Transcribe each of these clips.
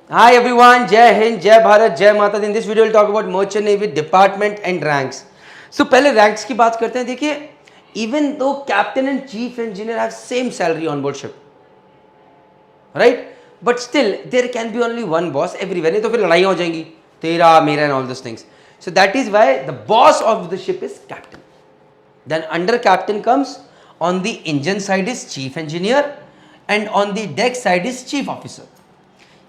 Hi everyone, Jai Hind, Jai Bharat, Jai Mata the. In this video we'll talk about Merchant Navy department and ranks. So पहले ranks की बात करते हैं. देखिए, even though captain and chief engineer have same salary on board ship, right? But still there can be only one boss everywhere. नहीं तो फिर लड़ाई हो जाएंगी, तेरा मेरा and all those things. So that is why the boss of the ship is captain. Then under captain comes, on the engine side is chief engineer and on the deck side is chief officer.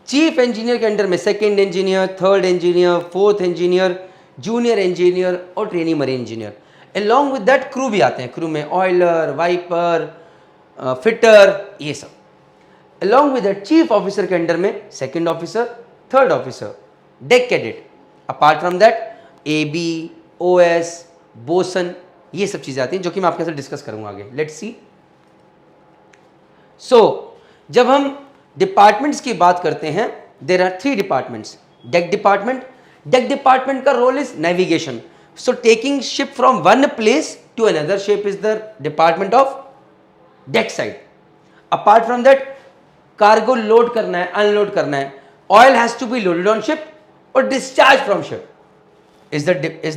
Chief engineer के under में second engineer, third engineer, fourth engineer, junior engineer और training marine engineer. Along with that crew भी आते हैं. Crew में Euler, wiper, fitter, ये सब. Along with that chief officer के अंडर में second officer, third officer, deck cadet. Apart from that A B, O S, bosun, ये सब चीज़ें आती हैं जो कि मैं आपके साथ डिस्कस करूंगा आगे. Let's see. सो जब हम डिपार्टमेंट्स की बात करते हैं, there are 3 departments. Deck department. Deck department का role is navigation. So taking ship from one place to another ship is the department of deck side. Apart from that cargo load करना है, unload करना है. Oil has to be loaded on ship और discharge from ship is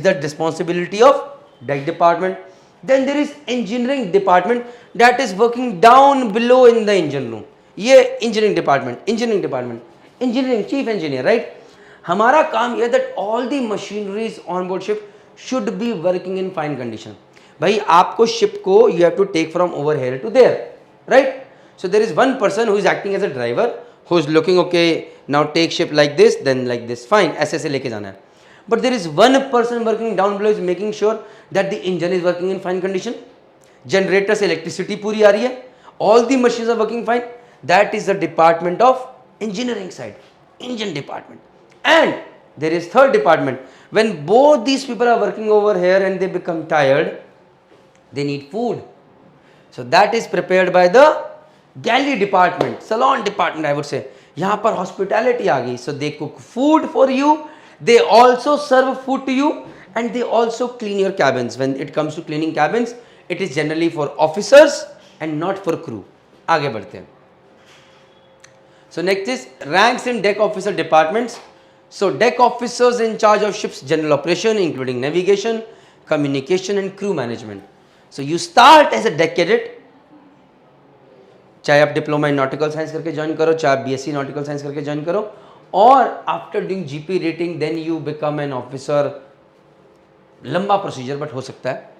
the responsibility of deck department. Then there is engineering department that is working down below in the engine room. ये engineering department, engineering chief engineer, right? हमारा काम ये that all the machineries on board ship should be working in fine condition. भाई आपको ship को you have to take from over here to there, right? So there is one person who is acting as a driver who is looking, okay, now take ship like this, then like this, fine, ऐसे ऐसे लेके जाना है. But there is one person working down below is making sure that the engine is working in fine condition. Generator से electricity पूरी आ रही है. All the machines are working fine. That is the department of engineering side, engine department. And there is third department. When both these people are working over here and they become tired, they need food. So that is prepared by the galley department, salon department I would say. यहाँ पर hospitality आ गई. So they cook food for you. They also serve food to you and they also clean your cabins. When it comes to cleaning cabins, it is generally for officers and not for crew. आगे बढ़ते हैं. So next is ranks in deck officer departments. So deck officers in charge of ship's general operation including navigation, communication and crew management. So you start as a deck cadet. चाहे आप diploma in nautical science करके join करो, चाहे आप BSc nautical science करके join करो, और after doing GP rating then you become an officer. लंबा प्रोसीजर बट हो सकता है.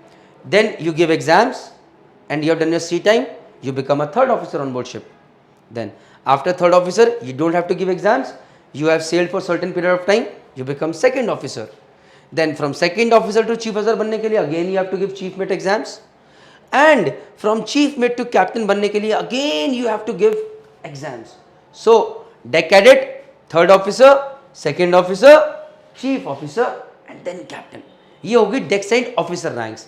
Then you give exams and you have done your sea time, you become a third officer on board ship. Then after third officer you don't have to give exams, you have sailed for certain period of time, you become second officer. Then from second officer to chief officer बनने के लिए again you have to give chief mate exams. And from chief mate to captain बनने के लिए again you have to give exams. So deck cadet, third officer, second officer, chief officer and then captain. ये होगी deck side officer ranks.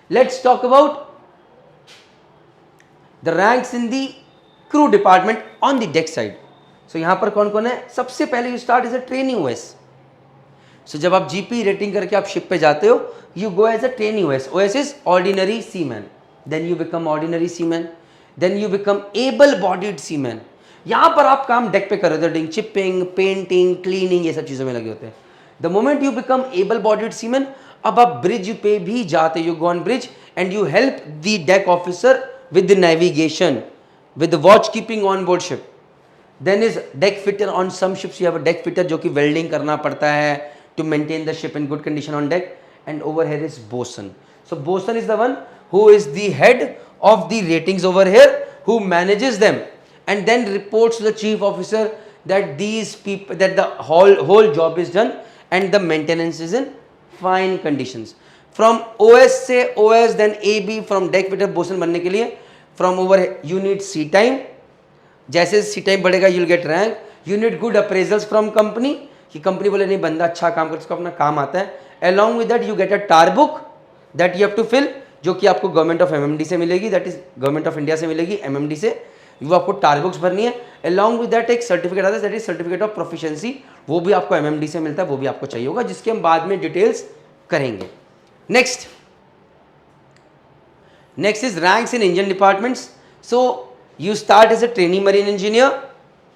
Let's talk about the ranks in the crew department on the deck side. So यहाँ पर कौन कौन है? सबसे पहले you start as a trainee OS. So जब आप GP रेटिंग करके आप शिप पे जाते हो, you go as a trainee OS. OS is ordinary seaman. Then you become ordinary seaman. Then you become able-bodied seaman. यहाँ पर आप काम डेक पे कर रहे हो, चिपिंग, पेंटिंग, क्लीनिंग, ये सब चीज़ों में लगे होते हैं. The moment you become able bodied seaman, अब आप ब्रिज पे भी जाते, you go on bridge and you help the deck officer with the navigation, with the watch keeping on board ship. Then is deck fitter. On some ships you have a deck fitter जो कि welding करना पड़ता है to maintain the ship in good condition on deck. And over here is bosun. So boson is the one who is the head of the ratings over here, who manages them and then reports to the chief officer that these people, that the whole job is done and the maintenance is in fine conditions. From OS से OS, then AB, from deck fitter bosun बनने के लिए from over you need C time. जैसे C time बढ़ेगा you'll get rank. You need good appraisals from company कि company बोले नहीं बंदा अच्छा काम करता है, उसको अपना काम आता है. Along with that you get a tar book that you have to fill, जो कि आपको गवर्नमेंट ऑफ एमएमडी से मिलेगी, that is government of India से मिलेगी एमएमडी से. वो आपको टार बुक्स भरनी है. अलॉन्ग विद दैट एक सर्टिफिकेट आता है, that is certificate of proficiency. वो भी आपको एमएमडी से मिलता है, वो भी आपको चाहिए होगा, जिसके हम बाद में डिटेल्स करेंगे. Next is ranks in engine departments. So you start as a trainee marine engineer,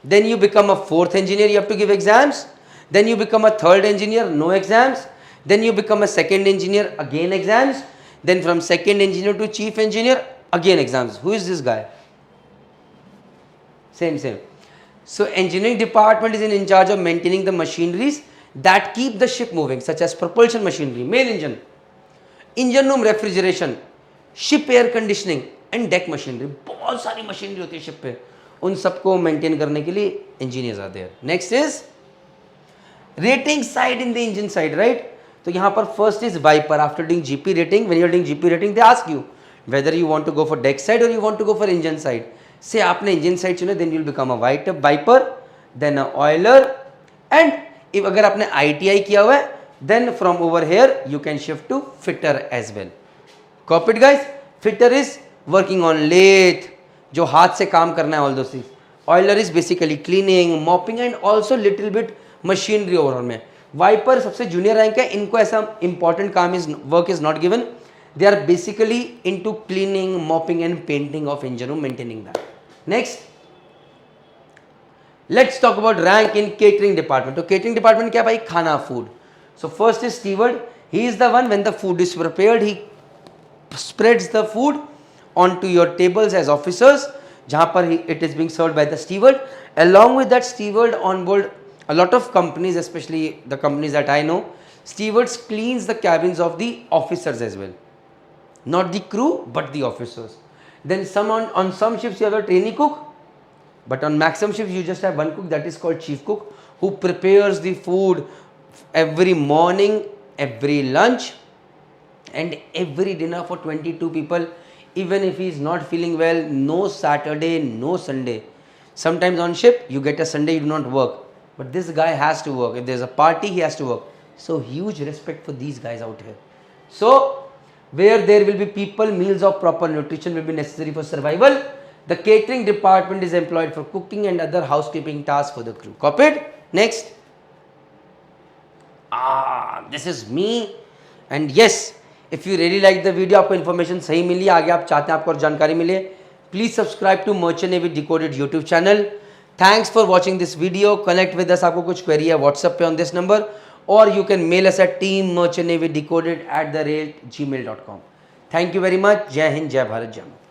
then you become a fourth engineer, you have to give exams, then you become a third engineer, no exams, then you become a second engineer, again exams, then from second engineer to chief engineer, again exams. Who is this guy? Same. So engineering department is in charge of maintaining the machineries that keep the ship moving, such as propulsion machinery, main engine room refrigeration, ship air conditioning and deck machinery. बहुत सारी machinery होती है ship पे, उन सबको maintain करने के लिए इंजीनियर्स आते हैं. Next is rating side in the engine side, right. तो यहाँ पर first is wiper. After doing GP rating, when you are doing GP rating they ask you whether you want to go for deck side or you want to go for engine side. से आपने engine side चुने, then you will become a wiper, then a oiler, and if अगर आपने ITI किया हुआ है, then from over here you can shift to fitter as well. Copy it guys. Fitter is working on lathe, जो हाथ से काम करना है, all those things. Oiler is basically cleaning, mopping and also little bit machinery overall में. Wiper सबसे junior rank है, इनको ऐसा इंपॉर्टेंट काम is work is not given. They are basically into cleaning, mopping and painting of engine room, maintaining that. Next, let's talk about rank in catering department. तो catering department क्या भाई? खाना, food. So first is steward. He is the one when the food is prepared, he spreads the food onto your tables as officers, जहाँ पर it is being served by the steward. Along with that steward on board, a lot of companies, especially the companies that I know, stewards cleans the cabins of the officers as well. Not the crew, but the officers. Then on some ships you have a trainee cook, but on maximum ships you just have one cook, that is called chief cook, who prepares the food every morning, every lunch and every dinner for 22 people. Even if he is not feeling well, no Saturday, no Sunday. Sometimes on ship you get a Sunday, you do not work, but this guy has to work. If there is a party, he has to work. So huge respect for these guys out here. So where there will be people, meals of proper nutrition will be necessary for survival. The catering department is employed for cooking and other housekeeping tasks for the crew. Copied? Next. This is me. And yes, if you really like the video, आपको information सही मिली, आगे आप चाहते हैं आपको और जानकारी मिले, please subscribe to Merchant Navy Decoded YouTube channel. Thanks for watching this video. Connect with us. आपको कुछ query है WhatsApp पे on this number, or you can mail us at teammerchantnavydecoded@gmail.com. Thank you very much. Jai Hind, Jai Bharat, Jai Mata.